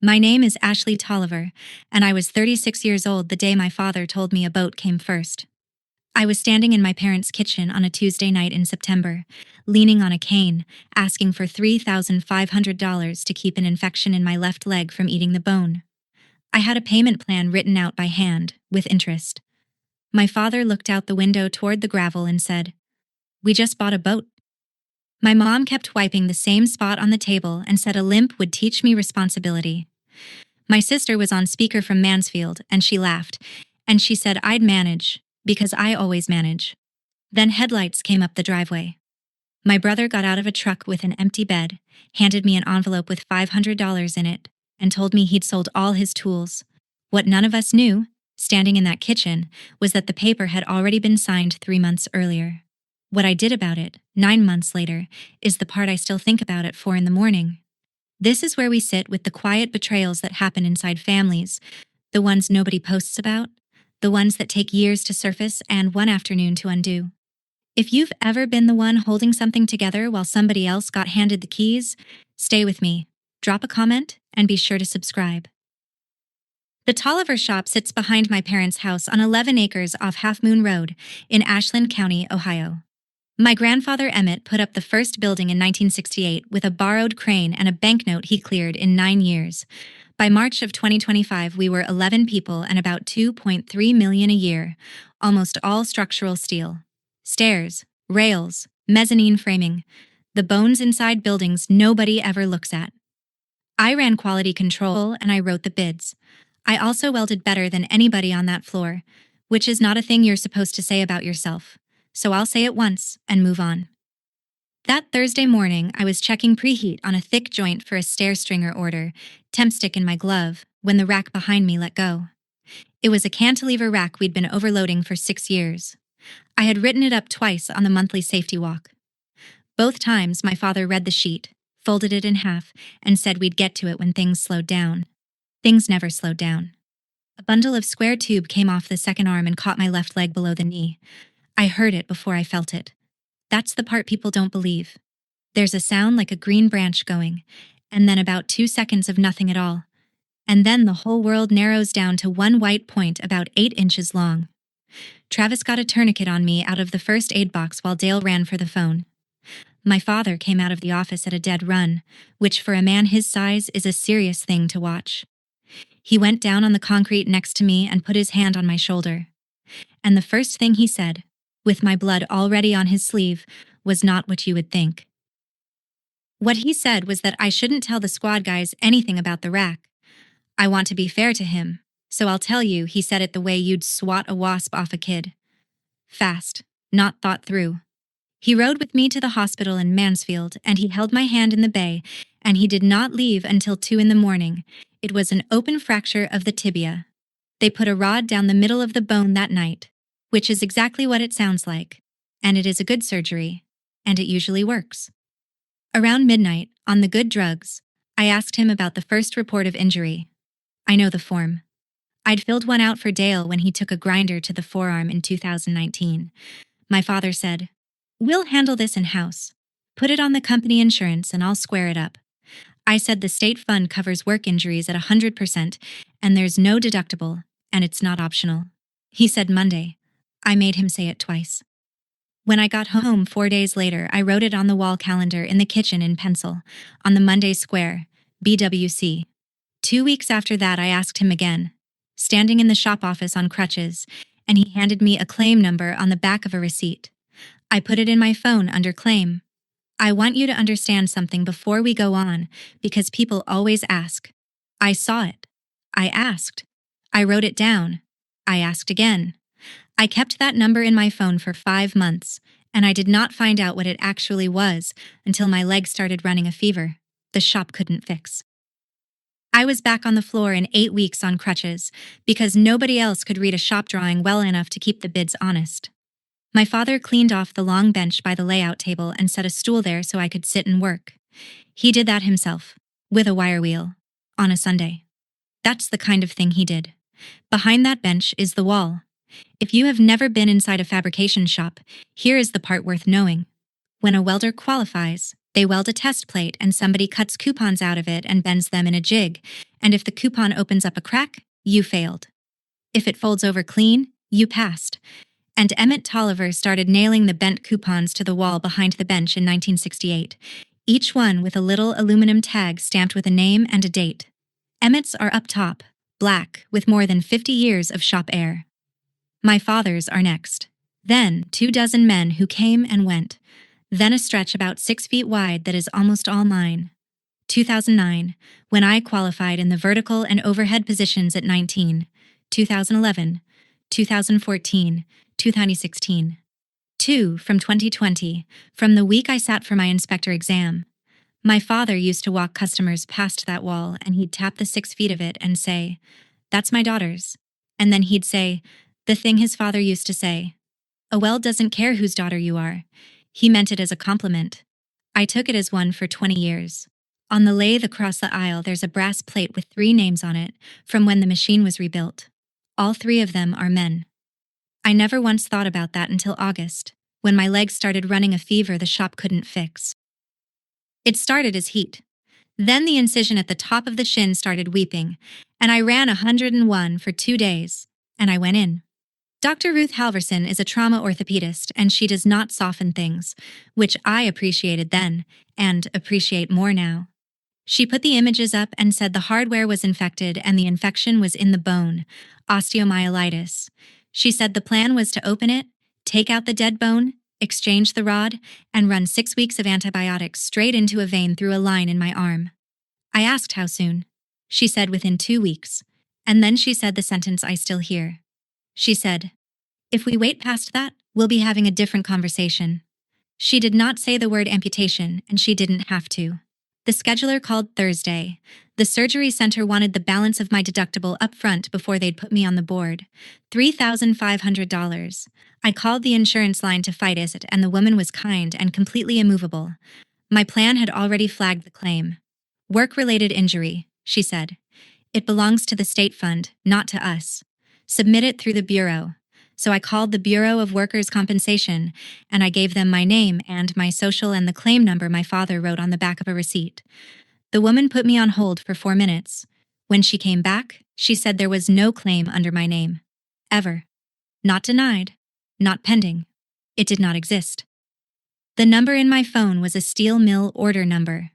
My name is Ashley Tolliver, and I was 36 years old the day my father told me a boat came first. I was standing in my parents' kitchen on a Tuesday night in September, leaning on a cane, asking for $3,500 to keep an infection in my left leg from eating the bone. I had a payment plan written out by hand, with interest. My father looked out the window toward the gravel and said, "We just bought a boat." My mom kept wiping the same spot on the table and said a limp would teach me responsibility. My sister was on speaker from Mansfield, and she laughed, and she said I'd manage, because I always manage. Then headlights came up the driveway. My brother got out of a truck with an empty bed, handed me an envelope with $500 in it, and told me he'd sold all his tools. What none of us knew, standing in that kitchen, was that the paper had already been signed 3 months earlier. What I did about it, 9 months later, is the part I still think about at 4 in the morning. This is where we sit with the quiet betrayals that happen inside families, the ones nobody posts about, the ones that take years to surface and one afternoon to undo. If you've ever been the one holding something together while somebody else got handed the keys, stay with me, drop a comment, and be sure to subscribe. The Tolliver shop sits behind my parents' house on 11 acres off Half Moon Road in Ashland County, Ohio. My grandfather Emmett put up the first building in 1968 with a borrowed crane and a banknote he cleared in 9 years. By March of 2025, we were 11 people and about $2.3 million a year, almost all structural steel. Stairs, rails, mezzanine framing, the bones inside buildings nobody ever looks at. I ran quality control and I wrote the bids. I also welded better than anybody on that floor, which is not a thing you're supposed to say about yourself. So I'll say it once and move on. That Thursday morning, I was checking preheat on a thick joint for a stair stringer order, temp stick in my glove, when the rack behind me let go. It was a cantilever rack we'd been overloading for 6 years. I had written it up twice on the monthly safety walk. Both times, my father read the sheet, folded it in half, and said we'd get to it when things slowed down. Things never slowed down. A bundle of square tube came off the second arm and caught my left leg below the knee. I heard it before I felt it. That's the part people don't believe. There's a sound like a green branch going, and then about 2 seconds of nothing at all. And then the whole world narrows down to one white point about 8 inches long. Travis got a tourniquet on me out of the first aid box while Dale ran for the phone. My father came out of the office at a dead run, which for a man his size is a serious thing to watch. He went down on the concrete next to me and put his hand on my shoulder. And the first thing he said, with my blood already on his sleeve, was not what you would think. What he said was that I shouldn't tell the squad guys anything about the rack. I want to be fair to him, so I'll tell you he said it the way you'd swat a wasp off a kid. Fast, not thought through. He rode with me to the hospital in Mansfield, and he held my hand in the bay, and he did not leave until 2 in the morning. It was an open fracture of the tibia. They put a rod down the middle of the bone that night, which is exactly what it sounds like, and it is a good surgery, and it usually works. Around midnight, on the good drugs, I asked him about the first report of injury. I know the form. I'd filled one out for Dale when he took a grinder to the forearm in 2019. My father said, "We'll handle this in-house. Put it on the company insurance and I'll square it up." I said the state fund covers work injuries at 100%, and there's no deductible, and it's not optional. He said Monday. I made him say it twice. When I got home 4 days later, I wrote it on the wall calendar in the kitchen in pencil, on the Monday square, BWC. 2 weeks after that, I asked him again, standing in the shop office on crutches, and he handed me a claim number on the back of a receipt. I put it in my phone under claim. I want you to understand something before we go on, because people always ask. I saw it. I asked. I wrote it down. I asked again. I kept that number in my phone for 5 months, and I did not find out what it actually was until my leg started running a fever the shop couldn't fix. I was back on the floor in 8 weeks on crutches because nobody else could read a shop drawing well enough to keep the bids honest. My father cleaned off the long bench by the layout table and set a stool there so I could sit and work. He did that himself, with a wire wheel, on a Sunday. That's the kind of thing he did. Behind that bench is the wall. If you have never been inside a fabrication shop, here is the part worth knowing. When a welder qualifies, they weld a test plate and somebody cuts coupons out of it and bends them in a jig, And if the coupon opens up a crack, you failed. If it folds over clean, you passed. And Emmett Tolliver started nailing the bent coupons to the wall behind the bench in 1968, each one with a little aluminum tag stamped with a name and a date. Emmett's are up top, black, with more than 50 years of shop air. My father's are next. Then 24 men who came and went. Then a stretch about 6 feet wide that is almost all mine. 2009, when I qualified in the vertical and overhead positions at 19. 2011, 2014, 2016. 2 from 2020, from the week I sat for my inspector exam. My father used to walk customers past that wall and he'd tap the 6 feet of it and say, "That's my daughter's." And then he'd say, the thing his father used to say, "A well doesn't care whose daughter you are." He meant it as a compliment. I took it as one for 20 years. On the lathe across the aisle, there's a brass plate with 3 names on it from when the machine was rebuilt. All 3 of them are men. I never once thought about that until August, when my legs started running a fever the shop couldn't fix. It started as heat. Then the incision at the top of the shin started weeping, and I ran 101 for 2 days, and I went in. Dr. Ruth Halverson is a trauma orthopedist, and she does not soften things, which I appreciated then, and appreciate more now. She put the images up and said the hardware was infected and the infection was in the bone, osteomyelitis. She said the plan was to open it, take out the dead bone, exchange the rod, and run 6 weeks of antibiotics straight into a vein through a line in my arm. I asked how soon. She said within 2 weeks. And then she said the sentence I still hear. She said, "If we wait past that, we'll be having a different conversation." She did not say the word amputation, and she didn't have to. The scheduler called Thursday. The surgery center wanted the balance of my deductible up front before they'd put me on the board. $3,500. I called the insurance line to fight it, and the woman was kind and completely immovable. My plan had already flagged the claim. Work-related injury, she said. It belongs to the state fund, not to us. Submit it through the Bureau. So I called the Bureau of Workers' Compensation, and I gave them my name and my social and the claim number my father wrote on the back of a receipt. The woman put me on hold for 4 minutes. When she came back, she said there was no claim under my name. Ever. Not denied. Not pending. It did not exist. The number in my phone was a steel mill order number.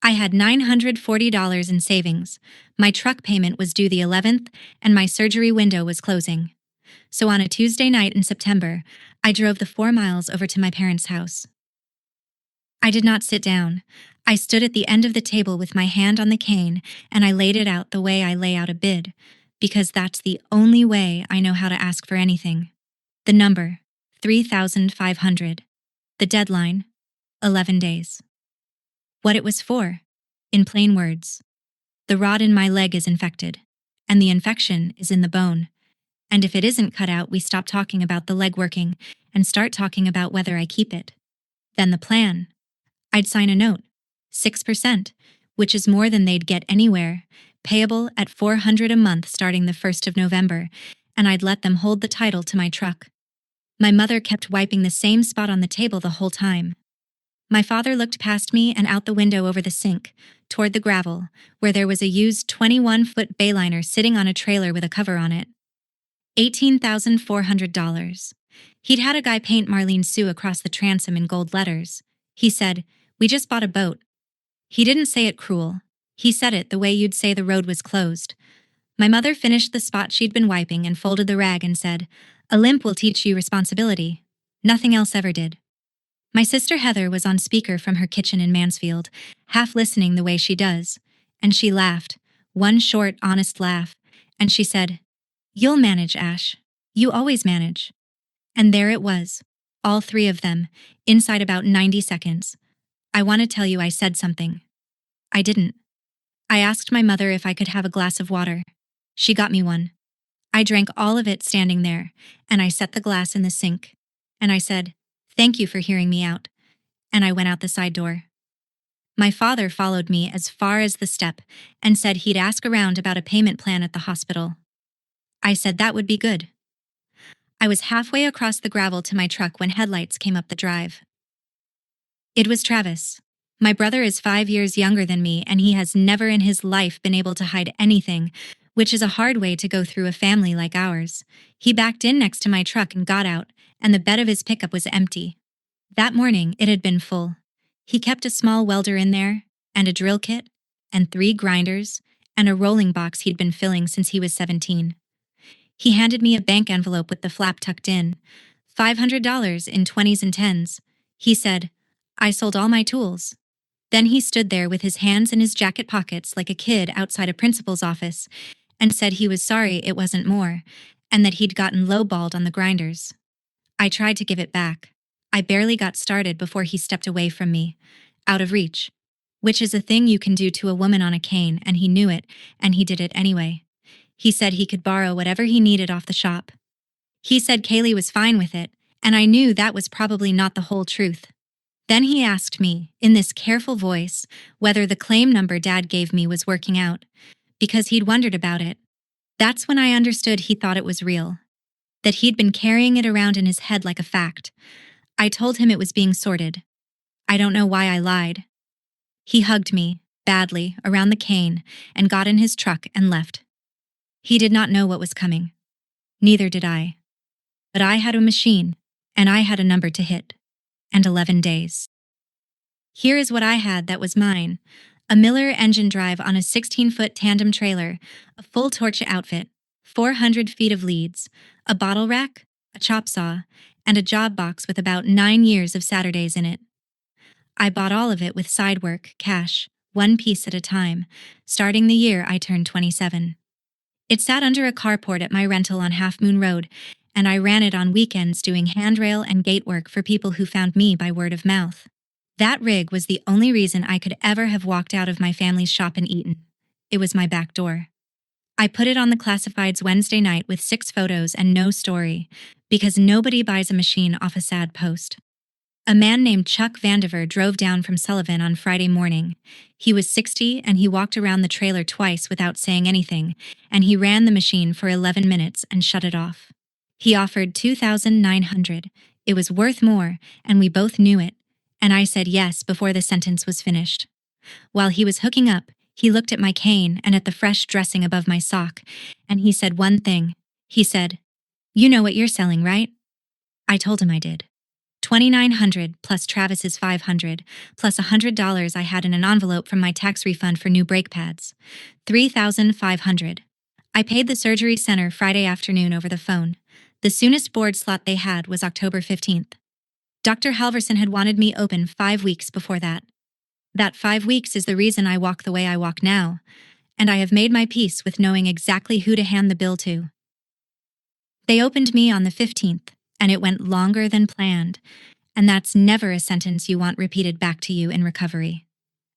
I had $940 in savings. My truck payment was due the 11th, and my surgery window was closing. So on a Tuesday night in September, I drove the 4 miles over to my parents' house. I did not sit down. I stood at the end of the table with my hand on the cane, and I laid it out the way I lay out a bid, because that's the only way I know how to ask for anything. The number, 3,500. The deadline, 11 days. What it was for, in plain words. The rod in my leg is infected, and the infection is in the bone. And if it isn't cut out, we stop talking about the leg working and start talking about whether I keep it. Then the plan. I'd sign a note, 6%, which is more than they'd get anywhere, payable at $400 a month starting the 1st of November, and I'd let them hold the title to my truck. My mother kept wiping the same spot on the table the whole time. My father looked past me and out the window over the sink, toward the gravel, where there was a used 21-foot Bayliner sitting on a trailer with a cover on it. $18,400. He'd had a guy paint Marlene Sue across the transom in gold letters. He said, "We just bought a boat." He didn't say it cruel. He said it the way you'd say the road was closed. My mother finished the spot she'd been wiping and folded the rag and said, "A limp will teach you responsibility." Nothing else ever did. My sister Heather was on speaker from her kitchen in Mansfield, half listening the way she does, and she laughed, one short, honest laugh, and she said, "You'll manage, Ash. You always manage." And there it was, all 3 of them, inside about 90 seconds. I want to tell you I said something. I didn't. I asked my mother if I could have a glass of water. She got me one. I drank all of it standing there, and I set the glass in the sink. And I said, "Thank you for hearing me out." And I went out the side door. My father followed me as far as the step and said he'd ask around about a payment plan at the hospital. I said that would be good. I was halfway across the gravel to my truck when headlights came up the drive. It was Travis. My brother is 5 years younger than me, and he has never in his life been able to hide anything, which is a hard way to go through a family like ours. He backed in next to my truck and got out, and the bed of his pickup was empty. That morning, it had been full. He kept a small welder in there, and a drill kit, and 3 grinders, and a rolling box he'd been filling since he was 17. He handed me a bank envelope with the flap tucked in, $500 in 20s and 10s. He said, "I sold all my tools." Then he stood there with his hands in his jacket pockets like a kid outside a principal's office and said he was sorry it wasn't more, and that he'd gotten lowballed on the grinders. I tried to give it back. I barely got started before he stepped away from me, out of reach, which is a thing you can do to a woman on a cane, and he knew it, and he did it anyway. He said he could borrow whatever he needed off the shop. He said Kaylee was fine with it, and I knew that was probably not the whole truth. Then he asked me, in this careful voice, whether the claim number Dad gave me was working out, because he'd wondered about it. That's when I understood he thought it was real, that he'd been carrying it around in his head like a fact. I told him it was being sorted. I don't know why I lied. He hugged me, badly, around the cane, and got in his truck and left. He did not know what was coming. Neither did I. But I had a machine, and I had a number to hit. And 11 days. Here is what I had that was mine: a Miller engine drive on a 16-foot tandem trailer, a full torch outfit, 400 feet of leads, a bottle rack, a chop saw, and a job box with about 9 years of Saturdays in it. I bought all of it with side work, cash, one piece at a time, starting the year I turned 27. It sat under a carport at my rental on Half Moon Road, and I ran it on weekends doing handrail and gate work for people who found me by word of mouth. That rig was the only reason I could ever have walked out of my family's shop and eaten. It was my back door. I put it on the classifieds Wednesday night with 6 photos and no story, because nobody buys a machine off a sad post. A man named Chuck Vandiver drove down from Sullivan on Friday morning. He was 60 and he walked around the trailer twice without saying anything, and he ran the machine for 11 minutes and shut it off. He offered $2,900. It was worth more, and we both knew it, and I said yes before the sentence was finished. While he was hooking up, he looked at my cane and at the fresh dressing above my sock, and he said one thing. He said, "You know what you're selling, right?" I told him I did. $2,900 plus Travis's $500, plus $100 I had in an envelope from my tax refund for new brake pads. $3,500. I paid the surgery center Friday afternoon over the phone. The soonest board slot they had was October 15th. Dr. Halverson had wanted me open 5 weeks before that. That 5 weeks is the reason I walk the way I walk now, and I have made my peace with knowing exactly who to hand the bill to. They opened me on the 15th, and it went longer than planned, and that's never a sentence you want repeated back to you in recovery.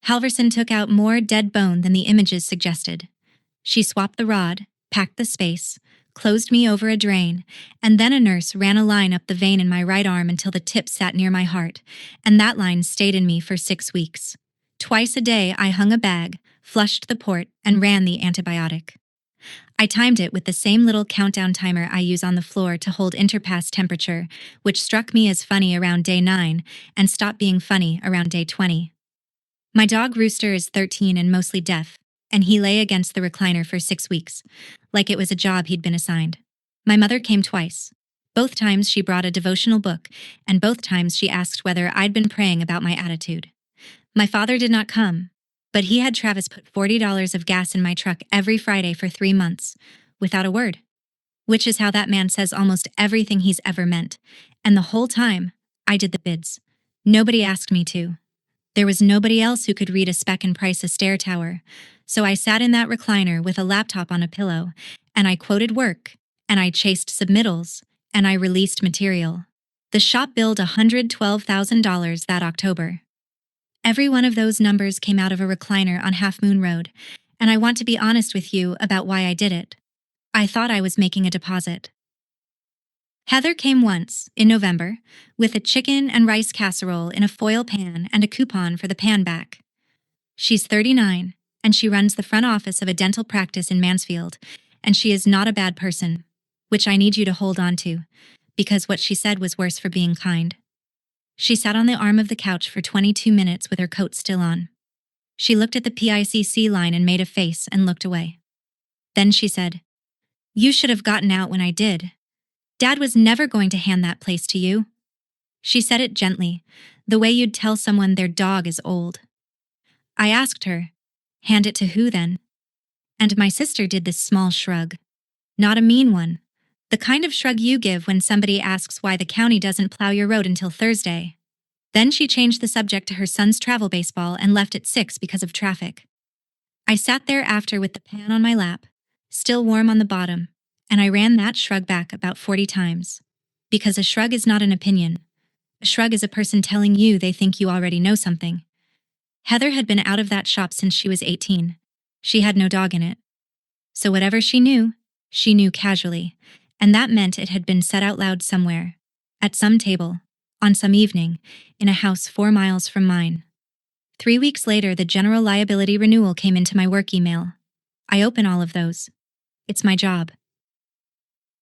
Halverson took out more dead bone than the images suggested. She swapped the rod, packed the space, closed me over a drain, and then a nurse ran a line up the vein in my right arm until the tip sat near my heart, and that line stayed in me for 6 weeks. Twice a day I hung a bag, flushed the port, and ran the antibiotic. I timed it with the same little countdown timer I use on the floor to hold interpass temperature, which struck me as funny around day 9 and stopped being funny around day 20. My dog Rooster is 13 and mostly deaf, and he lay against the recliner for 6 weeks, like it was a job he'd been assigned. My mother came twice. Both times she brought a devotional book, and both times she asked whether I'd been praying about my attitude. My father did not come, but he had Travis put $40 of gas in my truck every Friday for 3 months, without a word. Which is how that man says almost everything he's ever meant, and the whole time, I did the bids. Nobody asked me to. There was nobody else who could read a spec and price a stair tower, so I sat in that recliner with a laptop on a pillow, and I quoted work, and I chased submittals, and I released material. The shop billed $112,000 that October. Every one of those numbers came out of a recliner on Half Moon Road, and I want to be honest with you about why I did it. I thought I was making a deposit. Heather came once, in November, with a chicken and rice casserole in a foil pan and a coupon for the pan back. She's 39, and she runs the front office of a dental practice in Mansfield, and she is not a bad person, which I need you to hold on to, because what she said was worse for being kind. She sat on the arm of the couch for 22 minutes with her coat still on. She looked at the PICC line and made a face and looked away. Then she said, "You should have gotten out when I did. Dad was never going to hand that place to you." She said it gently, the way you'd tell someone their dog is old. I asked her, "Hand it to who then?" And my sister did this small shrug. Not a mean one. The kind of shrug you give when somebody asks why the county doesn't plow your road until Thursday. Then she changed the subject to her son's travel baseball and left at 6 because of traffic. I sat there after with the pan on my lap, still warm on the bottom, and I ran that shrug back about 40 times. Because a shrug is not an opinion. A shrug is a person telling you they think you already know something. Heather had been out of that shop since she was 18. She had no dog in it. So whatever she knew casually, and that meant it had been said out loud somewhere, at some table, on some evening, in a house 4 miles from mine. 3 weeks later, the general liability renewal came into my work email. I open all of those. It's my job.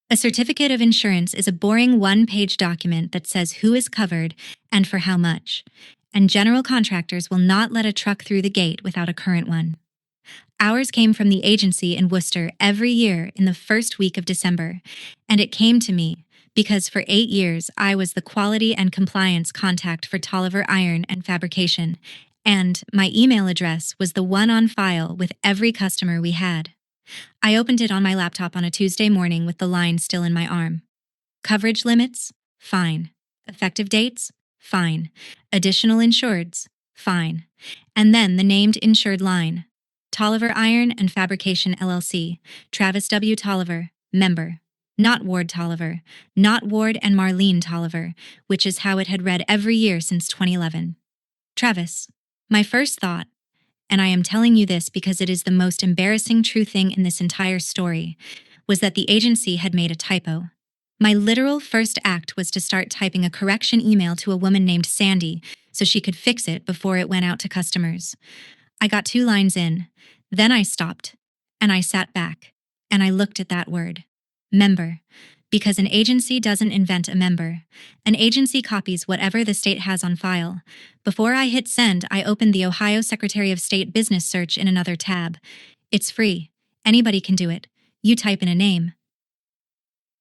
A certificate of insurance is a boring one-page document that says who is covered and for how much, and general contractors will not let a truck through the gate without a current one. Ours came from the agency in Worcester every year in the first week of December, and it came to me because for 8 years I was the quality and compliance contact for Tolliver Iron and Fabrication, and my email address was the one on file with every customer we had. I opened it on my laptop on a Tuesday morning with the line still in my arm. Coverage limits? Fine. Effective dates? Fine. Additional insureds? Fine. And then the named insured line. Tolliver Iron and Fabrication LLC, Travis W. Tolliver, member. Not Ward Tolliver, not Ward and Marlene Tolliver, which is how it had read every year since 2011. Travis. My first thought, and I am telling you this because it is the most embarrassing true thing in this entire story, was that the agency had made a typo. My literal first act was to start typing a correction email to a woman named Sandy so she could fix it before it went out to customers. I got 2 lines in, then I stopped, and I sat back, and I looked at that word, member, because an agency doesn't invent a member. An agency copies whatever the state has on file. Before I hit send, I opened the Ohio Secretary of State Business Search in another tab. It's free. Anybody can do it. You type in a name.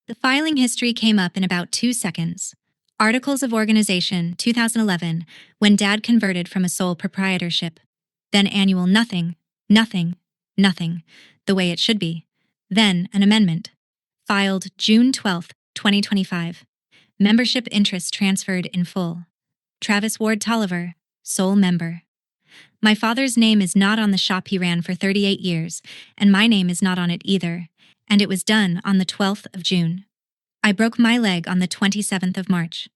The filing history came up in about 2 seconds. Articles of Organization, 2011, when Dad converted from a sole proprietorship. Then annual nothing, the way it should be. Then an amendment. Filed June 12, 2025. Membership interest transferred in full. Travis Ward Tolliver, sole member. My father's name is not on the shop he ran for 38 years, and my name is not on it either, and it was done on the 12th of June. I broke my leg on the 27th of March.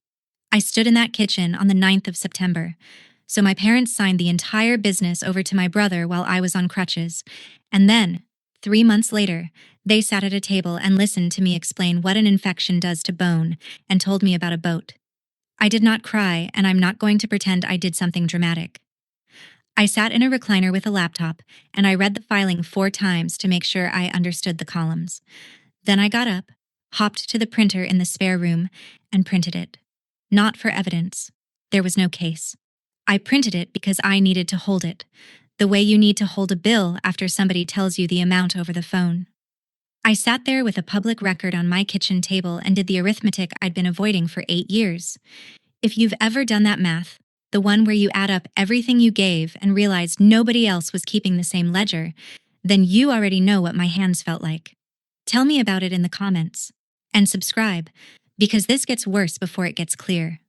I stood in that kitchen on the 9th of September, so my parents signed the entire business over to my brother while I was on crutches, and then, 3 months later, they sat at a table and listened to me explain what an infection does to bone and told me about a boat. I did not cry, and I'm not going to pretend I did something dramatic. I sat in a recliner with a laptop, and I read the filing 4 times to make sure I understood the columns. Then I got up, hopped to the printer in the spare room, and printed it. Not for evidence. There was no case. I printed it because I needed to hold it, the way you need to hold a bill after somebody tells you the amount over the phone. I sat there with a public record on my kitchen table and did the arithmetic I'd been avoiding for 8 years. If you've ever done that math, the one where you add up everything you gave and realized nobody else was keeping the same ledger, then you already know what my hands felt like. Tell me about it in the comments. And subscribe, because this gets worse before it gets clear.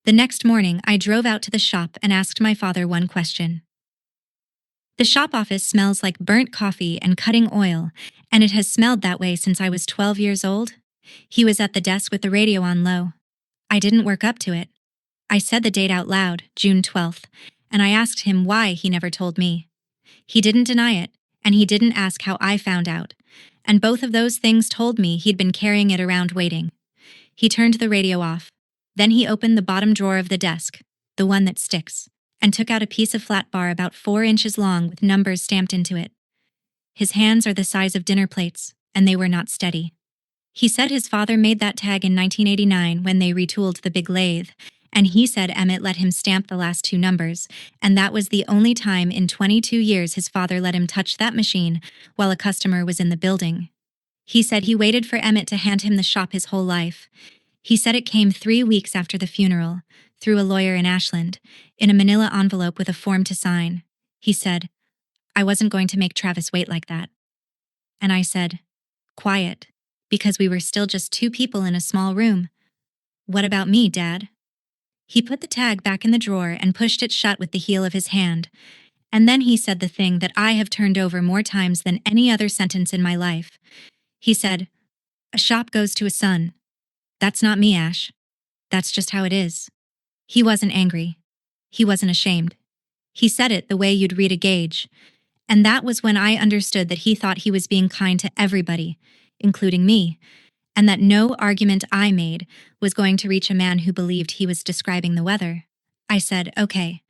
The next morning, I drove out to the shop and asked my father one question. The shop office smells like burnt coffee and cutting oil, and it has smelled that way since I was 12 years old. He was at the desk with the radio on low. I didn't work up to it. I said the date out loud, June 12th, and I asked him why he never told me. He didn't deny it, and he didn't ask how I found out, and both of those things told me he'd been carrying it around waiting. He turned the radio off. Then he opened the bottom drawer of the desk, the one that sticks, and took out a piece of flat bar about 4 inches long with numbers stamped into it. His hands are the size of dinner plates, and they were not steady. He said his father made that tag in 1989 when they retooled the big lathe, And he said Emmett let him stamp the last two numbers, and that was the only time in 22 years his father let him touch that machine while a customer was in the building. He said he waited for Emmett to hand him the shop his whole life. He said it came 3 weeks after the funeral, through a lawyer in Ashland, in a manila envelope with a form to sign. He said, "I wasn't going to make Travis wait like that." And I said, "Quiet, because we were still just 2 people in a small room. What about me, Dad?" He put the tag back in the drawer and pushed it shut with the heel of his hand. And then he said the thing that I have turned over more times than any other sentence in my life. He said, "A shop goes to a son. That's not me, Ash. That's just how it is." He wasn't angry. He wasn't ashamed. He said it the way you'd read a gauge. And that was when I understood that he thought he was being kind to everybody, including me, and that no argument I made was going to reach a man who believed he was describing the weather. I said, "Okay."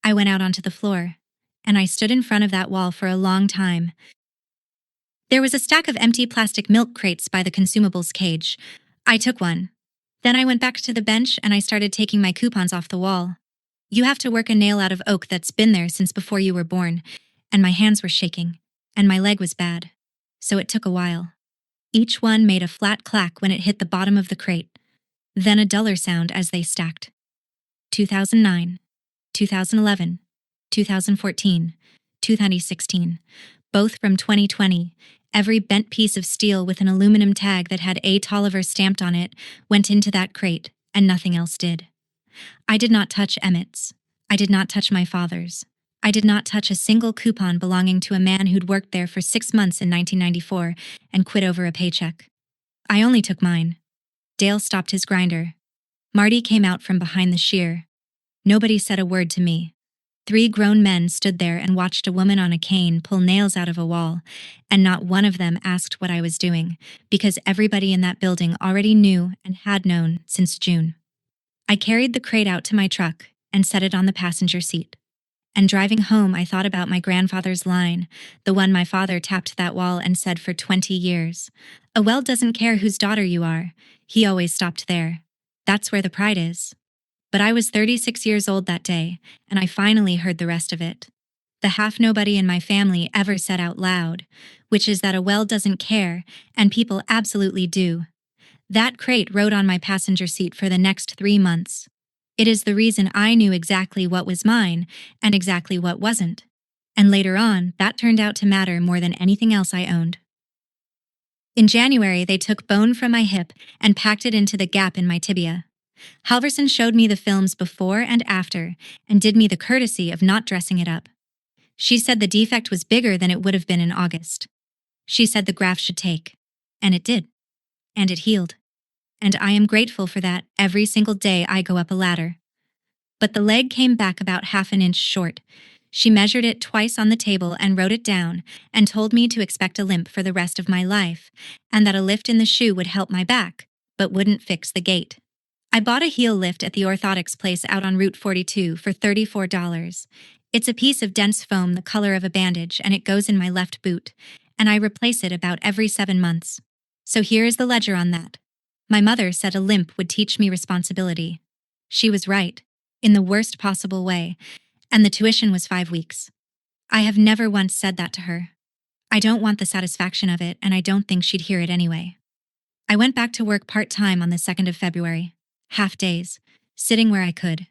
I went out onto the floor, and I stood in front of that wall for a long time. There was a stack of empty plastic milk crates by the consumables cage. I took one. Then I went back to the bench and I started taking my coupons off the wall. You have to work a nail out of oak that's been there since before you were born, and my hands were shaking, and my leg was bad. So it took a while. Each one made a flat clack when it hit the bottom of the crate, then a duller sound as they stacked. 2009, 2011, 2014, 2016, both from 2020. Every bent piece of steel with an aluminum tag that had A. Tolliver stamped on it went into that crate, and nothing else did. I did not touch Emmett's. I did not touch my father's. I did not touch a single coupon belonging to a man who'd worked there for 6 months in 1994 and quit over a paycheck. I only took mine. Dale stopped his grinder. Marty came out from behind the shear. Nobody said a word to me. 3 grown men stood there and watched a woman on a cane pull nails out of a wall, and not one of them asked what I was doing, because everybody in that building already knew and had known since June. I carried the crate out to my truck and set it on the passenger seat. And driving home, I thought about my grandfather's line, the one my father tapped that wall and said for 20 years. "A well doesn't care whose daughter you are." He always stopped there. That's where the pride is. But I was 36 years old that day, and I finally heard the rest of it. The half nobody in my family ever said out loud, which is that a well doesn't care, and people absolutely do. That crate rode on my passenger seat for the next 3 months. It is the reason I knew exactly what was mine and exactly what wasn't. And later on, that turned out to matter more than anything else I owned. In January, they took bone from my hip and packed it into the gap in my tibia. Halverson showed me the films before and after and did me the courtesy of not dressing it up. She said the defect was bigger than it would have been in August. She said the graft should take. And it did. And it healed. And I am grateful for that every single day I go up a ladder. But the leg came back about half an inch short. She measured it twice on the table and wrote it down and told me to expect a limp for the rest of my life, and that a lift in the shoe would help my back, but wouldn't fix the gait. I bought a heel lift at the orthotics place out on Route 42 for $34. It's a piece of dense foam the color of a bandage, and it goes in my left boot, and I replace it about every 7 months. So here is the ledger on that. My mother said a limp would teach me responsibility. She was right, in the worst possible way, and the tuition was 5 weeks. I have never once said that to her. I don't want the satisfaction of it, and I don't think she'd hear it anyway. I went back to work part-time on the 2nd of February, half days, sitting where I could.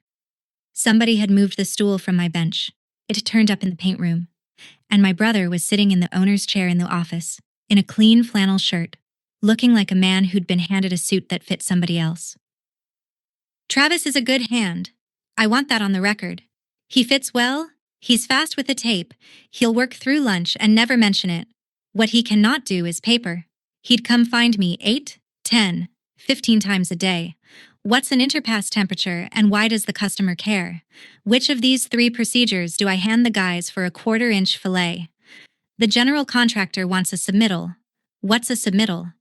Somebody had moved the stool from my bench. It turned up in the paint room, and my brother was sitting in the owner's chair in the office, in a clean flannel shirt, looking like a man who'd been handed a suit that fit somebody else. Travis is a good hand. I want that on the record. He fits well, he's fast with the tape, he'll work through lunch and never mention it. What he cannot do is paper. He'd come find me 8, 10, 15 times a day. What's an interpass temperature and why does the customer care? Which of these 3 procedures do I hand the guys for a 1/4-inch fillet? The general contractor wants a submittal. What's a submittal?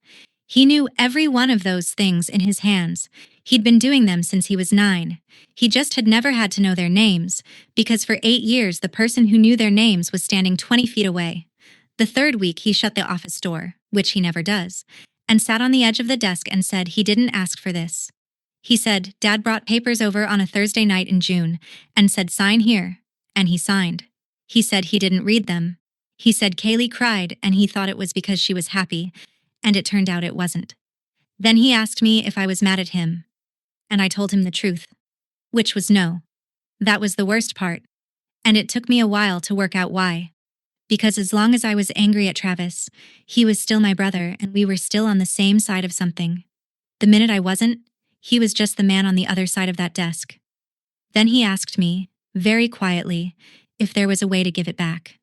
He knew every one of those things in his hands. He'd been doing them since he was 9. He just had never had to know their names, because for 8 years the person who knew their names was standing 20 feet away. The 3rd week he shut the office door, which he never does, and sat on the edge of the desk and said he didn't ask for this. He said, Dad brought papers over on a Thursday night in June and said, sign here. And he signed. He said he didn't read them. He said Kaylee cried and he thought it was because she was happy, and it turned out it wasn't. Then he asked me if I was mad at him, and I told him the truth, which was no. That was the worst part, and it took me a while to work out why. Because as long as I was angry at Travis, he was still my brother and we were still on the same side of something. The minute I wasn't, he was just the man on the other side of that desk. Then he asked me, very quietly, if there was a way to give it back.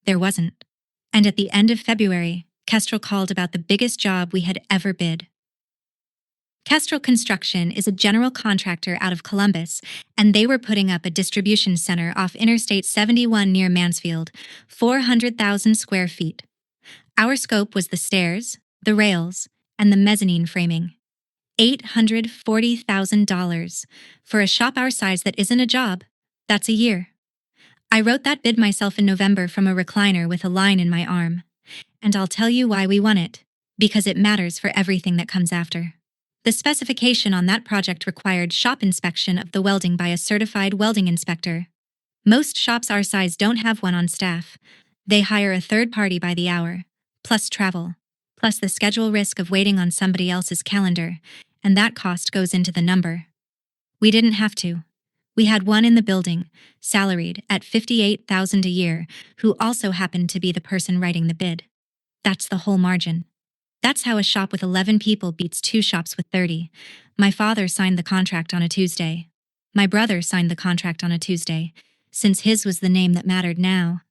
There wasn't. And at the end of February, Kestrel called about the biggest job we had ever bid. Kestrel Construction is a general contractor out of Columbus, and they were putting up a distribution center off Interstate 71 near Mansfield, 400,000 square feet. Our scope was the stairs, the rails, and the mezzanine framing. $840,000. For a shop our size that isn't a job, that's a year. I wrote that bid myself in November from a recliner with a line in my arm. And I'll tell you why we won it. Because it matters for everything that comes after. The specification on that project required shop inspection of the welding by a certified welding inspector. Most shops our size don't have one on staff. They hire a third party by the hour, plus travel, plus the schedule risk of waiting on somebody else's calendar, and that cost goes into the number. We didn't have to. We had one in the building, salaried at $58,000 a year, who also happened to be the person writing the bid. That's the whole margin. That's how a shop with 11 people beats two shops with 30. My father signed the contract on a Tuesday. My brother signed the contract on a Tuesday, since his was the name that mattered now.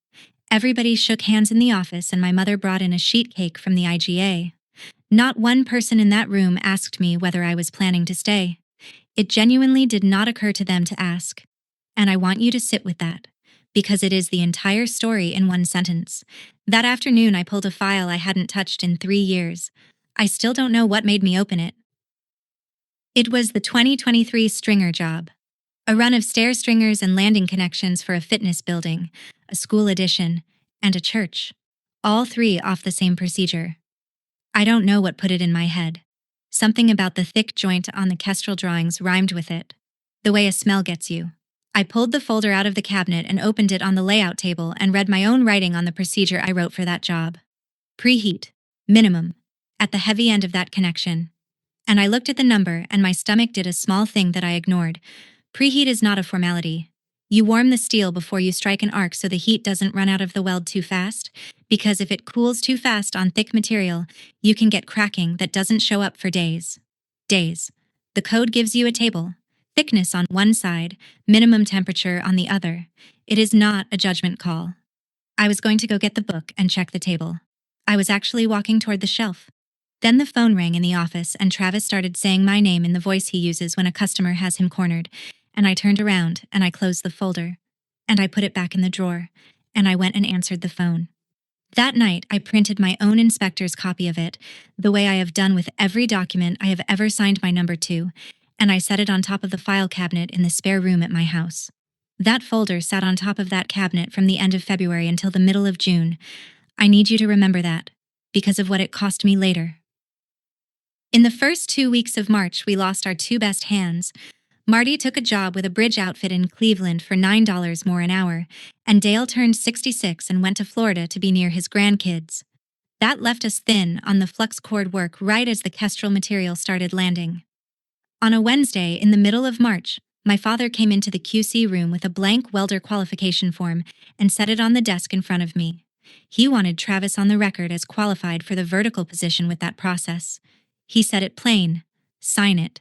Everybody shook hands in the office and my mother brought in a sheet cake from the IGA. Not one person in that room asked me whether I was planning to stay. It genuinely did not occur to them to ask. And I want you to sit with that, because it is the entire story in one sentence. That afternoon, I pulled a file I hadn't touched in 3 years. I still don't know what made me open it. It was the 2023 stringer job. A run of stair stringers and landing connections for a fitness building, a school addition, and a church. All three off the same procedure. I don't know what put it in my head. Something about the thick joint on the Kestrel drawings rhymed with it. The way a smell gets you. I pulled the folder out of the cabinet and opened it on the layout table and read my own writing on the procedure I wrote for that job. Preheat. Minimum. At the heavy end of that connection. And I looked at the number and my stomach did a small thing that I ignored. Preheat is not a formality. You warm the steel before you strike an arc so the heat doesn't run out of the weld too fast, because if it cools too fast on thick material, you can get cracking that doesn't show up for days. Days. The code gives you a table. Thickness on one side, minimum temperature on the other. It is not a judgment call. I was going to go get the book and check the table. I was actually walking toward the shelf. Then the phone rang in the office and Travis started saying my name in the voice he uses when a customer has him cornered, and I turned around and I closed the folder, and I put it back in the drawer, and I went and answered the phone. That night, I printed my own inspector's copy of it, the way I have done with every document I have ever signed my number to, and I set it on top of the file cabinet in the spare room at my house. That folder sat on top of that cabinet from the end of February until the middle of June. I need you to remember that, because of what it cost me later. In the first 2 weeks of March, we lost our two best hands. Marty took a job with a bridge outfit in Cleveland for $9 more an hour, and Dale turned 66 and went to Florida to be near his grandkids. That left us thin on the flux cord work right as the Kestrel material started landing. On a Wednesday in the middle of March, my father came into the QC room with a blank welder qualification form and set it on the desk in front of me. He wanted Travis on the record as qualified for the vertical position with that process. He said it plain, sign it.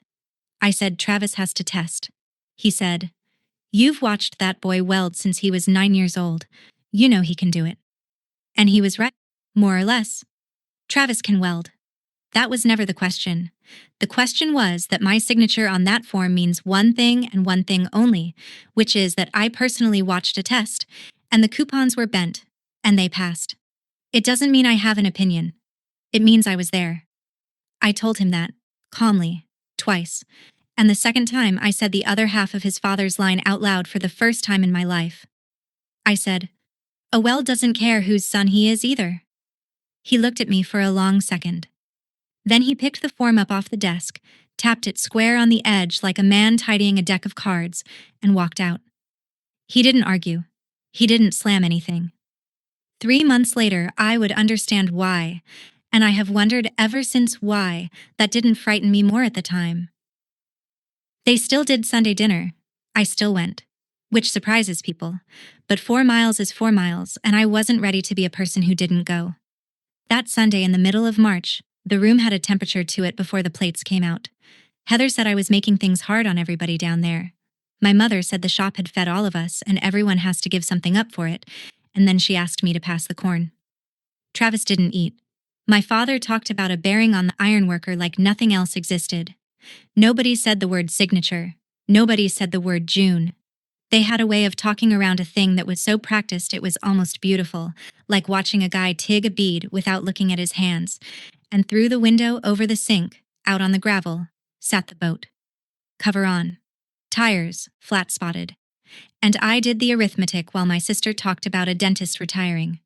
I said Travis has to test. He said, you've watched that boy weld since he was 9 years old. You know he can do it. And he was right, more or less. Travis can weld. That was never the question. The question was that my signature on that form means one thing and one thing only, which is that I personally watched a test, and the coupons were bent, and they passed. It doesn't mean I have an opinion. It means I was there. I told him that, calmly, twice, and the second time I said the other half of his father's line out loud for the first time in my life. I said, a weld doesn't care whose son he is either. He looked at me for a long second. Then he picked the form up off the desk, tapped it square on the edge like a man tidying a deck of cards, and walked out. He didn't argue. He didn't slam anything. 3 months later, I would understand why, and I have wondered ever since why that didn't frighten me more at the time. They still did Sunday dinner. I still went, which surprises people, but 4 miles is 4 miles, and I wasn't ready to be a person who didn't go. That Sunday in the middle of March, the room had a temperature to it before the plates came out. Heather said I was making things hard on everybody down there. My mother said the shop had fed all of us and everyone has to give something up for it, and then she asked me to pass the corn. Travis didn't eat. My father talked about a bearing on the ironworker like nothing else existed. Nobody said the word signature. Nobody said the word June. They had a way of talking around a thing that was so practiced it was almost beautiful, like watching a guy tig a bead without looking at his hands. And through the window over the sink, out on the gravel, sat the boat. Cover on. Tires, flat-spotted. And I did the arithmetic while my sister talked about a dentist retiring.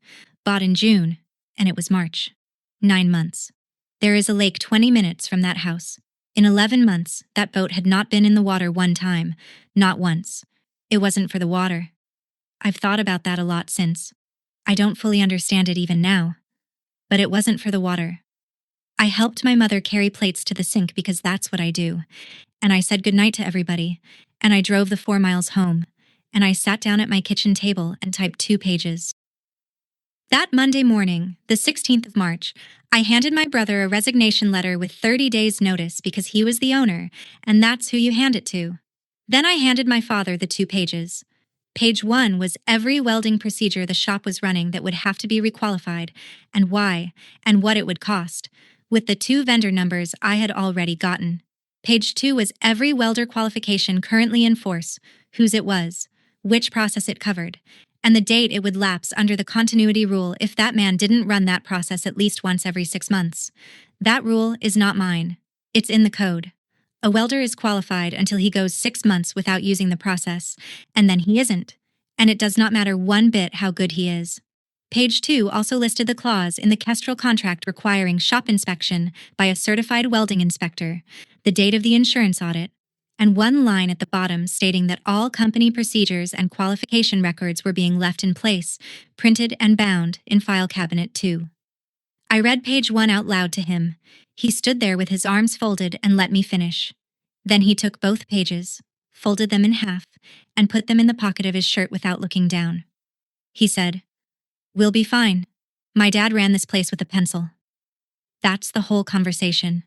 Bought in June, and it was March. 9 months. There is a lake 20 minutes from that house. In 11 months, that boat had not been in the water one time, not once. It wasn't for the water. I've thought about that a lot since. I don't fully understand it even now. But it wasn't for the water. I helped my mother carry plates to the sink because that's what I do. And I said goodnight to everybody, and I drove the 4 miles home, and I sat down at my kitchen table and typed 2 pages. That Monday morning, the 16th of March, I handed my brother a resignation letter with 30 days' notice because he was the owner, and that's who you hand it to. Then I handed my father the 2 pages. Page 1 was every welding procedure the shop was running that would have to be requalified, and why, and what it would cost, with the 2 vendor numbers I had already gotten. Page 2 was every welder qualification currently in force, whose it was, which process it covered, and the date it would lapse under the continuity rule if that man didn't run that process at least once every 6 months. That rule is not mine. It's in the code. A welder is qualified until he goes 6 months without using the process, and then he isn't. And it does not matter one bit how good he is. Page 2 also listed the clause in the Kestrel contract requiring shop inspection by a certified welding inspector, the date of the insurance audit, and one line at the bottom stating that all company procedures and qualification records were being left in place, printed and bound in file cabinet 2. I read page 1 out loud to him. He stood there with his arms folded and let me finish. Then he took both pages, folded them in half, and put them in the pocket of his shirt without looking down. He said, "We'll be fine. My dad ran this place with a pencil." That's the whole conversation.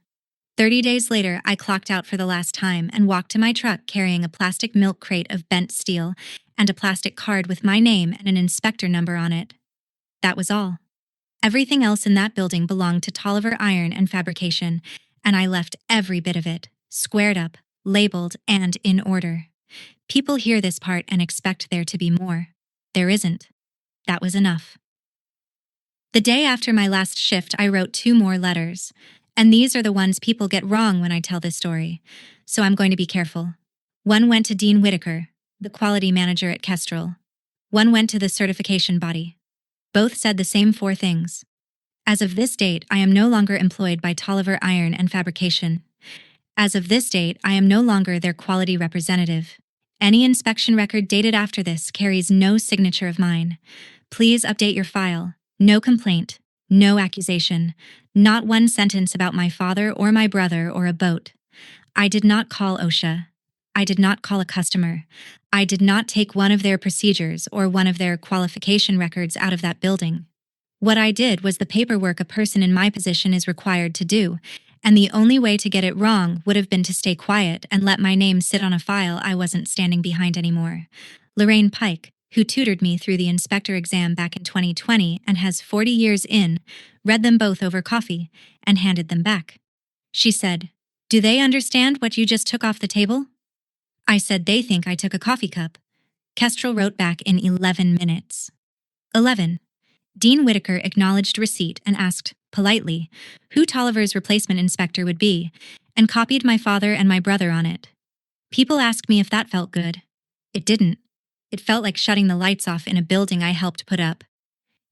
30 days later, I clocked out for the last time and walked to my truck carrying a plastic milk crate of bent steel and a plastic card with my name and an inspector number on it. That was all. Everything else in that building belonged to Tolliver Iron and Fabrication, and I left every bit of it, squared up, labeled, and in order. People hear this part and expect there to be more. There isn't. That was enough. The day after my last shift, I wrote 2 more letters. And these are the ones people get wrong when I tell this story, so I'm going to be careful. One went to Dean Whitaker, the quality manager at Kestrel. One went to the certification body. Both said the same 4 things. As of this date, I am no longer employed by Tolliver Iron and Fabrication. As of this date, I am no longer their quality representative. Any inspection record dated after this carries no signature of mine. Please update your file. No complaint. No accusation. Not one sentence about my father or my brother or a boat. I did not call OSHA. I did not call a customer. I did not take one of their procedures or one of their qualification records out of that building. What I did was the paperwork a person in my position is required to do, and the only way to get it wrong would have been to stay quiet and let my name sit on a file I wasn't standing behind anymore. Lorraine Pike, who tutored me through the inspector exam back in 2020 and has 40 years in, read them both over coffee and handed them back. She said, "Do they understand what you just took off the table?" I said they think I took a coffee cup. Kestrel wrote back in 11 minutes. 11. Dean Whitaker acknowledged receipt and asked, politely, who Tolliver's replacement inspector would be, and copied my father and my brother on it. People asked me if that felt good. It didn't. It felt like shutting the lights off in a building I helped put up.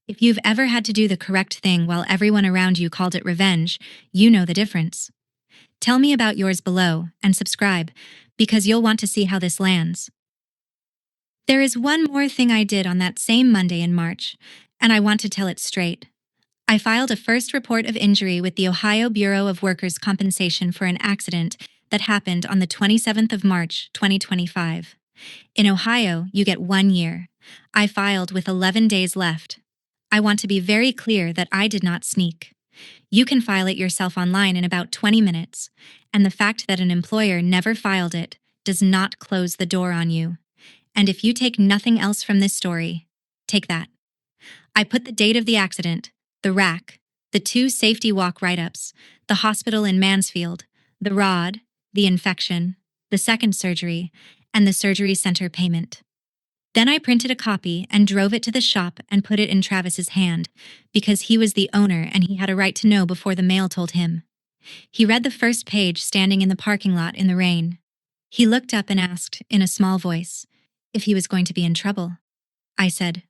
If you've ever had to do the correct thing while everyone around you called it revenge, you know the difference. Tell me about yours below and subscribe, because you'll want to see how this lands. There is one more thing I did on that same Monday in March, and I want to tell it straight. I filed a first report of injury with the Ohio Bureau of Workers' Compensation for an accident that happened on the 27th of March, 2025. In Ohio, you get 1 year. I filed with 11 days left. I want to be very clear that I did not sneak. You can file it yourself online in about 20 minutes, and the fact that an employer never filed it does not close the door on you. And if you take nothing else from this story, take that. I put the date of the accident, the rack, the 2 safety walk write-ups, the hospital in Mansfield, the rod, the infection, the second surgery, and the surgery center payment. Then I printed a copy and drove it to the shop and put it in Travis's hand, because he was the owner and he had a right to know before the mail told him. He read the first page standing in the parking lot in the rain. He looked up and asked, in a small voice, if he was going to be in trouble. I said,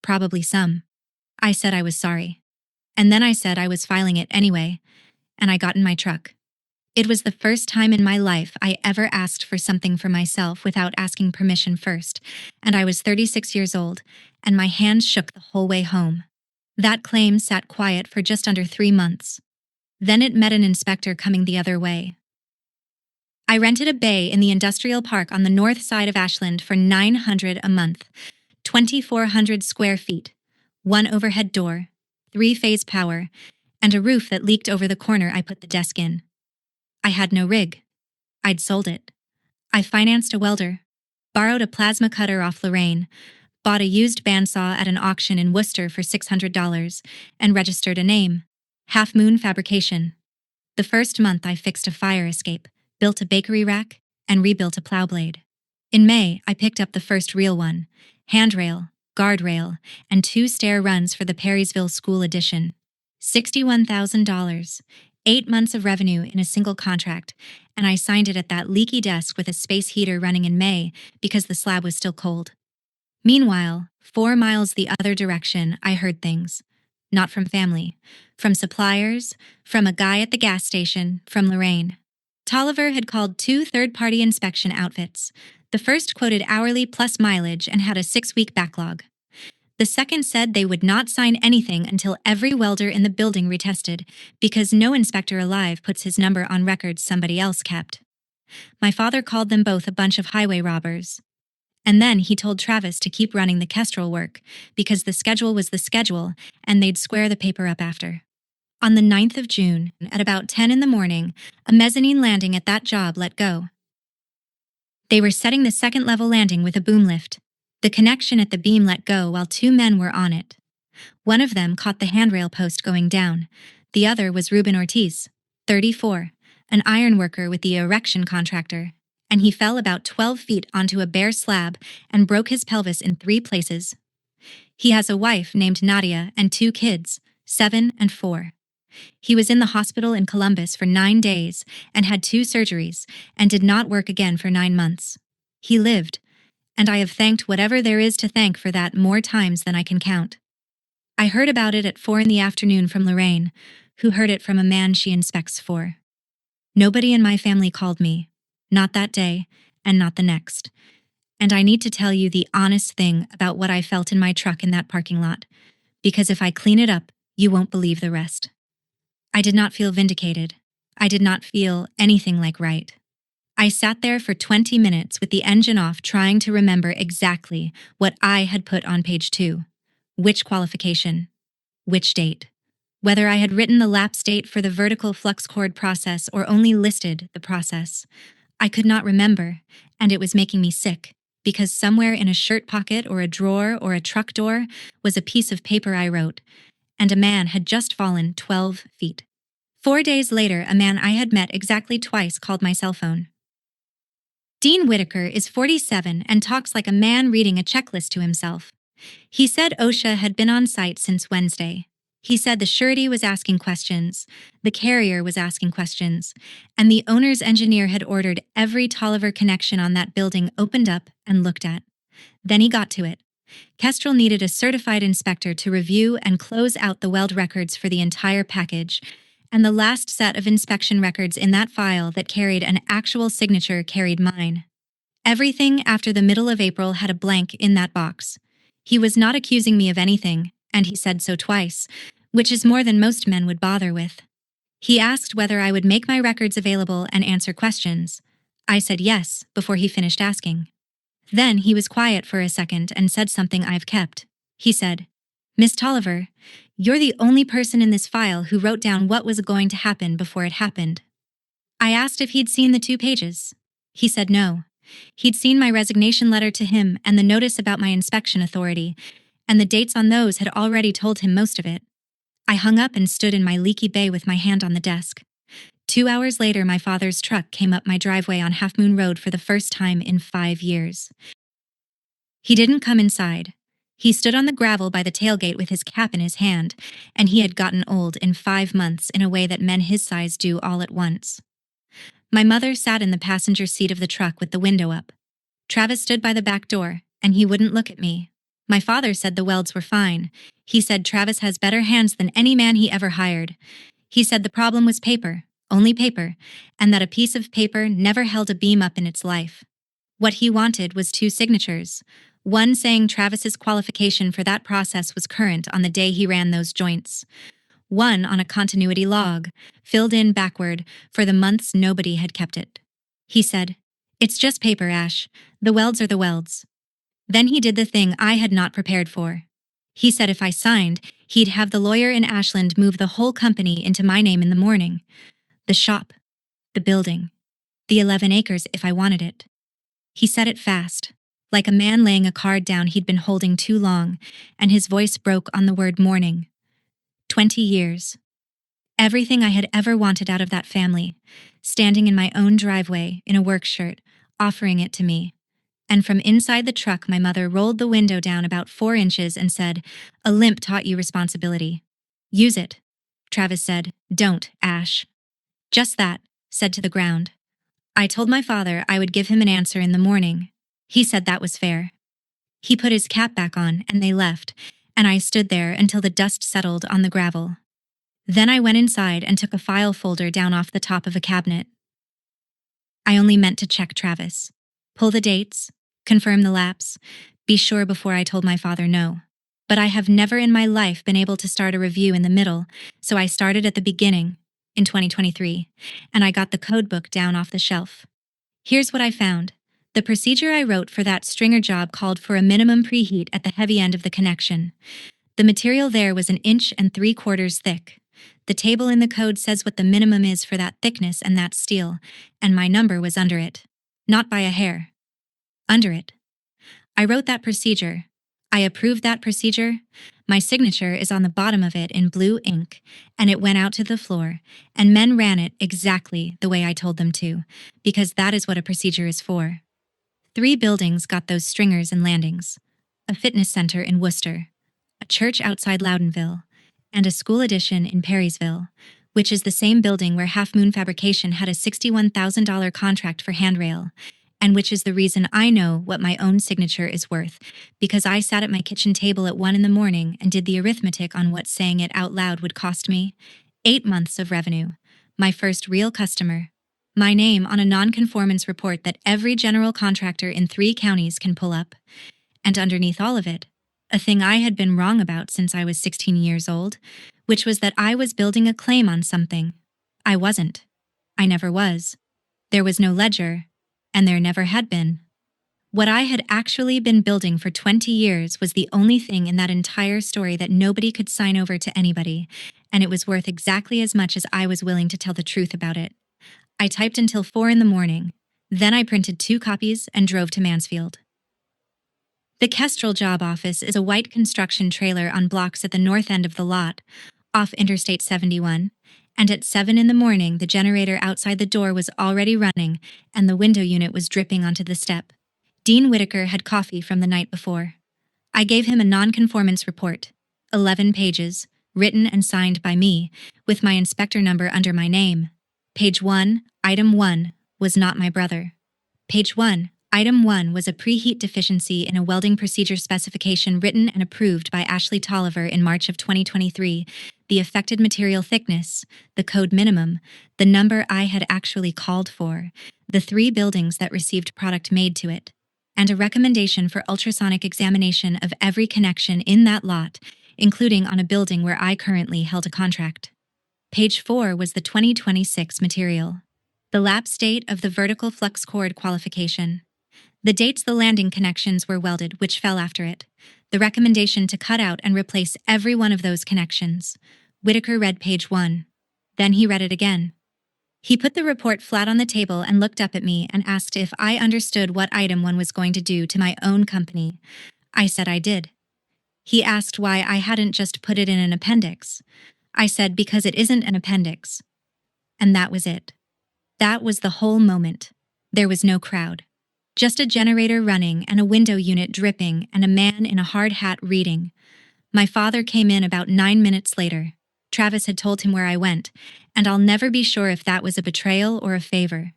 probably some. I said I was sorry. And then I said I was filing it anyway, and I got in my truck. It was the first time in my life I ever asked for something for myself without asking permission first, and I was 36 years old, and my hands shook the whole way home. That claim sat quiet for just under 3 months. Then it met an inspector coming the other way. I rented a bay in the industrial park on the north side of Ashland for $900 a month, 2,400 square feet, 1 overhead door, 3-phase power, and a roof that leaked over the corner I put the desk in. I had no rig. I'd sold it. I financed a welder, borrowed a plasma cutter off Lorraine, bought a used bandsaw at an auction in Worcester for $600, and registered a name, Half Moon Fabrication. The first month I fixed a fire escape, built a bakery rack, and rebuilt a plow blade. In May, I picked up the first real one, handrail, guardrail, and 2 stair runs for the Perrysville School Edition. $61,000. 8 months of revenue in a single contract, and I signed it at that leaky desk with a space heater running in May because the slab was still cold. Meanwhile, 4 miles the other direction, I heard things. Not from family. From suppliers, from a guy at the gas station, from Lorraine. Tolliver had called 2 third-party inspection outfits. The first quoted hourly plus mileage and had a 6-week backlog. The second said they would not sign anything until every welder in the building retested, because no inspector alive puts his number on records somebody else kept. My father called them both a bunch of highway robbers. And then he told Travis to keep running the Kestrel work, because the schedule was the schedule, and they'd square the paper up after. On the 9th of June, at about 10 in the morning, a mezzanine landing at that job let go. They were setting the second-level landing with a boom lift. The connection at the beam let go while 2 men were on it. One of them caught the handrail post going down. The other was Ruben Ortiz, 34, an ironworker with the erection contractor, and he fell about 12 feet onto a bare slab and broke his pelvis in 3 places. He has a wife named Nadia and 2 kids, 7 and 4. He was in the hospital in Columbus for 9 days and had 2 surgeries and did not work again for 9 months. He lived, and I have thanked whatever there is to thank for that more times than I can count. I heard about it at 4 in the afternoon from Lorraine, who heard it from a man she inspects for. Nobody in my family called me, not that day, and not the next. And I need to tell you the honest thing about what I felt in my truck in that parking lot, because if I clean it up, you won't believe the rest. I did not feel vindicated. I did not feel anything like right. I sat there for 20 minutes with the engine off trying to remember exactly what I had put on page 2. Which qualification? Which date? Whether I had written the lapse date for the vertical flux cord process or only listed the process. I could not remember, and it was making me sick, because somewhere in a shirt pocket or a drawer or a truck door was a piece of paper I wrote, and a man had just fallen 12 feet. 4 days later, a man I had met exactly twice called my cell phone. Dean Whitaker is 47 and talks like a man reading a checklist to himself. He said OSHA had been on site since Wednesday. He said the surety was asking questions, the carrier was asking questions, and the owner's engineer had ordered every Tolliver connection on that building opened up and looked at. Then he got to it. Kestrel needed a certified inspector to review and close out the weld records for the entire package, and the last set of inspection records in that file that carried an actual signature carried mine. Everything after the middle of April had a blank in that box. He was not accusing me of anything, and he said so twice, which is more than most men would bother with. He asked whether I would make my records available and answer questions. I said yes before he finished asking. Then he was quiet for a second and said something I've kept. He said, "Miss Tolliver, you're the only person in this file who wrote down what was going to happen before it happened." I asked if he'd seen the 2 pages. He said no. He'd seen my resignation letter to him and the notice about my inspection authority, and the dates on those had already told him most of it. I hung up and stood in my leaky bay with my hand on the desk. 2 hours later, my father's truck came up my driveway on Half Moon Road for the first time in 5 years. He didn't come inside. He stood on the gravel by the tailgate with his cap in his hand, and he had gotten old in 5 months in a way that men his size do all at once. My mother sat in the passenger seat of the truck with the window up. Travis stood by the back door, and he wouldn't look at me. My father said the welds were fine. He said Travis has better hands than any man he ever hired. He said the problem was paper, only paper, and that a piece of paper never held a beam up in its life. What he wanted was 2 signatures, one saying Travis's qualification for that process was current on the day he ran those joints, one on a continuity log, filled in backward for the months nobody had kept it. He said, "It's just paper, Ash. The welds are the welds." Then he did the thing I had not prepared for. He said if I signed, he'd have the lawyer in Ashland move the whole company into my name in the morning. The shop, the building, the 11 acres if I wanted it. He said it fast, like a man laying a card down he'd been holding too long, and his voice broke on the word morning. 20 years. Everything I had ever wanted out of that family, standing in my own driveway in a work shirt, offering it to me. And from inside the truck, my mother rolled the window down about 4 inches and said, "A limp taught you responsibility. Use it." Travis said, "Don't, Ash." Just that, said to the ground. I told my father I would give him an answer in the morning. He said that was fair. He put his cap back on and they left, and I stood there until the dust settled on the gravel. Then I went inside and took a file folder down off the top of a cabinet. I only meant to check Travis. Pull the dates, confirm the lapse, be sure before I told my father no. But I have never in my life been able to start a review in the middle, so I started at the beginning, in 2023, and I got the code book down off the shelf. Here's what I found. The procedure I wrote for that stringer job called for a minimum preheat at the heavy end of the connection. The material there was 1.75 inches thick. The table in the code says what the minimum is for that thickness and that steel, and my number was under it. Not by a hair. Under it. I wrote that procedure. I approved that procedure. My signature is on the bottom of it in blue ink, and it went out to the floor, and men ran it exactly the way I told them to, because that is what a procedure is for. 3 buildings got those stringers and landings. A fitness center in Worcester, a church outside Loudonville, and a school addition in Perrysville, which is the same building where Half Moon Fabrication had a $61,000 contract for handrail, and which is the reason I know what my own signature is worth, because I sat at my kitchen table at 1 a.m. and did the arithmetic on what saying it out loud would cost me. 8 months of revenue. My first real customer. My name on a non-conformance report that every general contractor in 3 counties can pull up. And underneath all of it, a thing I had been wrong about since I was 16 years old, which was that I was building a claim on something. I wasn't. I never was. There was no ledger, and there never had been. What I had actually been building for 20 years was the only thing in that entire story that nobody could sign over to anybody, and it was worth exactly as much as I was willing to tell the truth about it. I typed until 4 a.m. Then I printed 2 copies and drove to Mansfield. The Kestrel job office is a white construction trailer on blocks at the north end of the lot, off Interstate 71, and at 7 a.m. the generator outside the door was already running and the window unit was dripping onto the step. Dean Whitaker had coffee from the night before. I gave him a non-conformance report, 11 pages, written and signed by me, with my inspector number under my name. Page 1, Item 1, was not my brother. Page 1, Item 1 was a preheat deficiency in a welding procedure specification written and approved by Ashley Tolliver in March of 2023, the affected material thickness, the code minimum, the number I had actually called for, the 3 buildings that received product made to it, and a recommendation for ultrasonic examination of every connection in that lot, including on a building where I currently held a contract. Page 4 was the 2026 material. The lapse date of the vertical flux cord qualification. The dates the landing connections were welded, which fell after it. The recommendation to cut out and replace every one of those connections. Whitaker read page 1. Then he read it again. He put the report flat on the table and looked up at me and asked if I understood what item 1 was going to do to my own company. I said I did. He asked why I hadn't just put it in an appendix. I said because it isn't an appendix. And that was it. That was the whole moment. There was no crowd. Just a generator running and a window unit dripping and a man in a hard hat reading. My father came in about 9 minutes later. Travis had told him where I went, and I'll never be sure if that was a betrayal or a favor.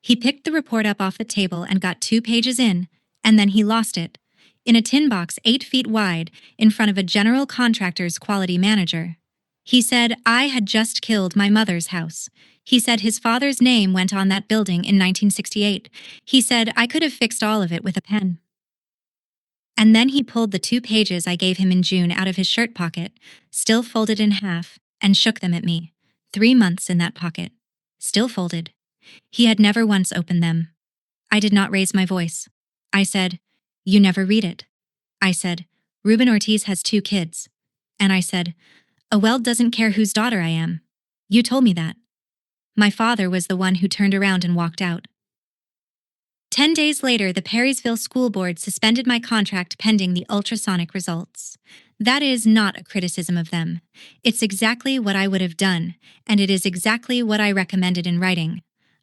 He picked the report up off the table and got 2 pages in, and then he lost it, in a tin box 8 feet wide, in front of a general contractor's quality manager. He said I had just killed my mother's house. He said his father's name went on that building in 1968. He said I could have fixed all of it with a pen. And then he pulled the 2 pages I gave him in June out of his shirt pocket, still folded in half, and shook them at me. 3 months in that pocket. Still folded. He had never once opened them. I did not raise my voice. I said, "You never read it." I said, "Ruben Ortiz has 2 kids." And I said, "A weld doesn't care whose daughter I am. You told me that." My father was the one who turned around and walked out. 10 days later, the Perrysville School Board suspended my contract pending the ultrasonic results. That is not a criticism of them. It's exactly what I would have done, and it is exactly what I recommended in writing.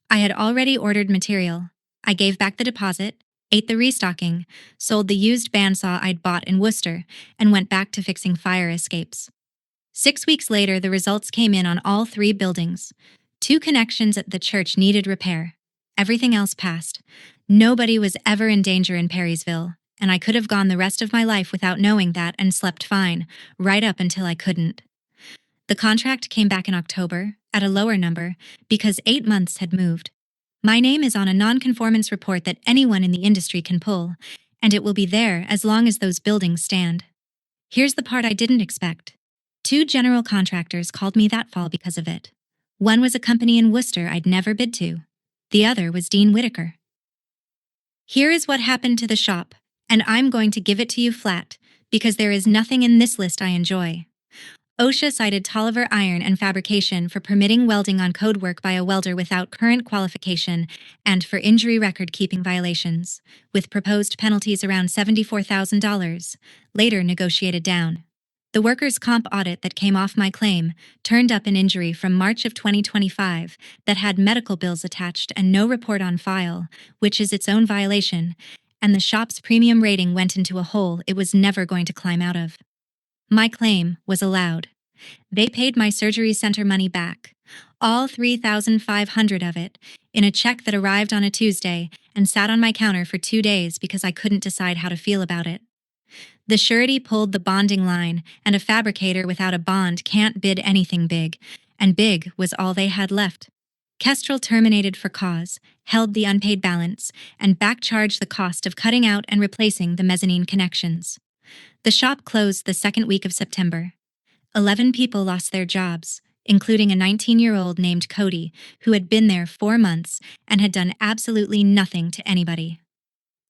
I had already ordered material. I gave back the deposit, ate the restocking, sold the used bandsaw I'd bought in Worcester, and went back to fixing fire escapes. 6 weeks later, the results came in on all 3 buildings. 2 connections at the church needed repair. Everything else passed. Nobody was ever in danger in Perrysville, and I could have gone the rest of my life without knowing that and slept fine, right up until I couldn't. The contract came back in October, at a lower number, because 8 months had moved. My name is on a non-conformance report that anyone in the industry can pull, and it will be there as long as those buildings stand. Here's the part I didn't expect. 2 general contractors called me that fall because of it. One was a company in Worcester I'd never bid to. The other was Dean Whitaker. Here is what happened to the shop, and I'm going to give it to you flat, because there is nothing in this list I enjoy. OSHA cited Tolliver Iron and Fabrication for permitting welding on code work by a welder without current qualification and for injury record-keeping violations, with proposed penalties around $74,000, later negotiated down. The workers' comp audit that came off my claim turned up an injury from March of 2025 that had medical bills attached and no report on file, which is its own violation, and the shop's premium rating went into a hole it was never going to climb out of. My claim was allowed. They paid my surgery center money back, all $3,500 of it, in a check that arrived on a Tuesday and sat on my counter for 2 days because I couldn't decide how to feel about it. The surety pulled the bonding line, and a fabricator without a bond can't bid anything big, and big was all they had left. Kestrel terminated for cause, held the unpaid balance, and backcharged the cost of cutting out and replacing the mezzanine connections. The shop closed the 2nd week of September. 11 people lost their jobs, including a 19-year-old named Cody, who had been there 4 months and had done absolutely nothing to anybody.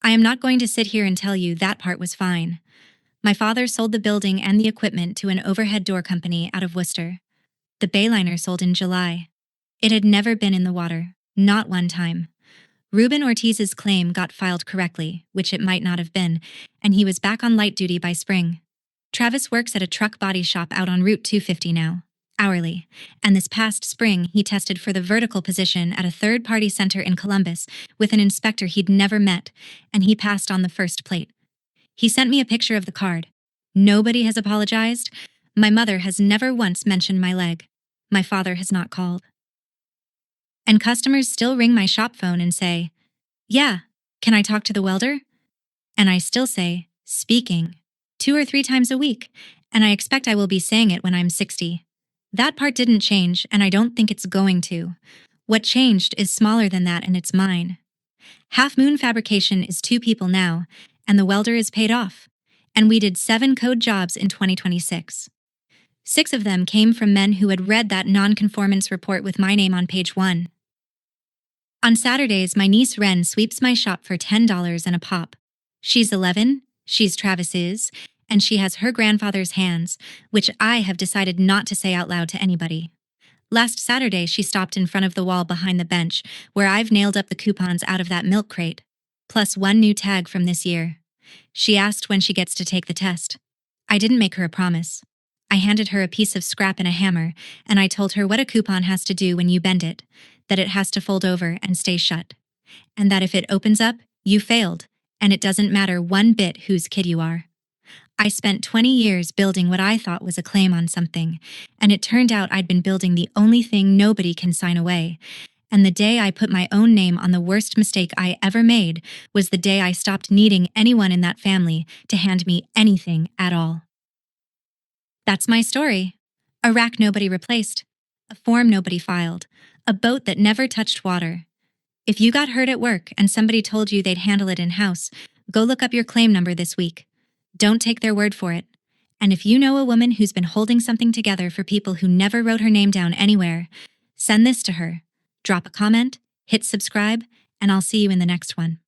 I am not going to sit here and tell you that part was fine. My father sold the building and the equipment to an overhead door company out of Worcester. The Bayliner sold in July. It had never been in the water, not one time. Ruben Ortiz's claim got filed correctly, which it might not have been, and he was back on light duty by spring. Travis works at a truck body shop out on Route 250 now, hourly, and this past spring he tested for the vertical position at a third-party center in Columbus with an inspector he'd never met, and he passed on the first plate. He sent me a picture of the card. Nobody has apologized. My mother has never once mentioned my leg. My father has not called. And customers still ring my shop phone and say, "Yeah, Can I talk to the welder? And I still say, speaking, 2 or 3 times a week, and I expect I will be saying it when I'm 60. That part didn't change, and I don't think it's going to. What changed is smaller than that, and it's mine. Half Moon Fabrication is 2 people now, and the welder is paid off. And we did 7 code jobs in 2026. 6 of them came from men who had read that non-conformance report with my name on page 1. On Saturdays, my niece Ren sweeps my shop for $10 and a pop. She's 11, she's Travis's, and she has her grandfather's hands, which I have decided not to say out loud to anybody. Last Saturday, she stopped in front of the wall behind the bench, where I've nailed up the coupons out of that milk crate, plus 1 new tag from this year. She asked when she gets to take the test. I didn't make her a promise. I handed her a piece of scrap and a hammer, and I told her what a coupon has to do when you bend it, that it has to fold over and stay shut, and that if it opens up, you failed, and it doesn't matter one bit whose kid you are. I spent 20 years building what I thought was a claim on something, and it turned out I'd been building the only thing nobody can sign away. And the day I put my own name on the worst mistake I ever made was the day I stopped needing anyone in that family to hand me anything at all. That's my story. A rack nobody replaced, a form nobody filed, a boat that never touched water. If you got hurt at work and somebody told you they'd handle it in-house, go look up your claim number this week. Don't take their word for it. And if you know a woman who's been holding something together for people who never wrote her name down anywhere, send this to her. Drop a comment, hit subscribe, and I'll see you in the next one.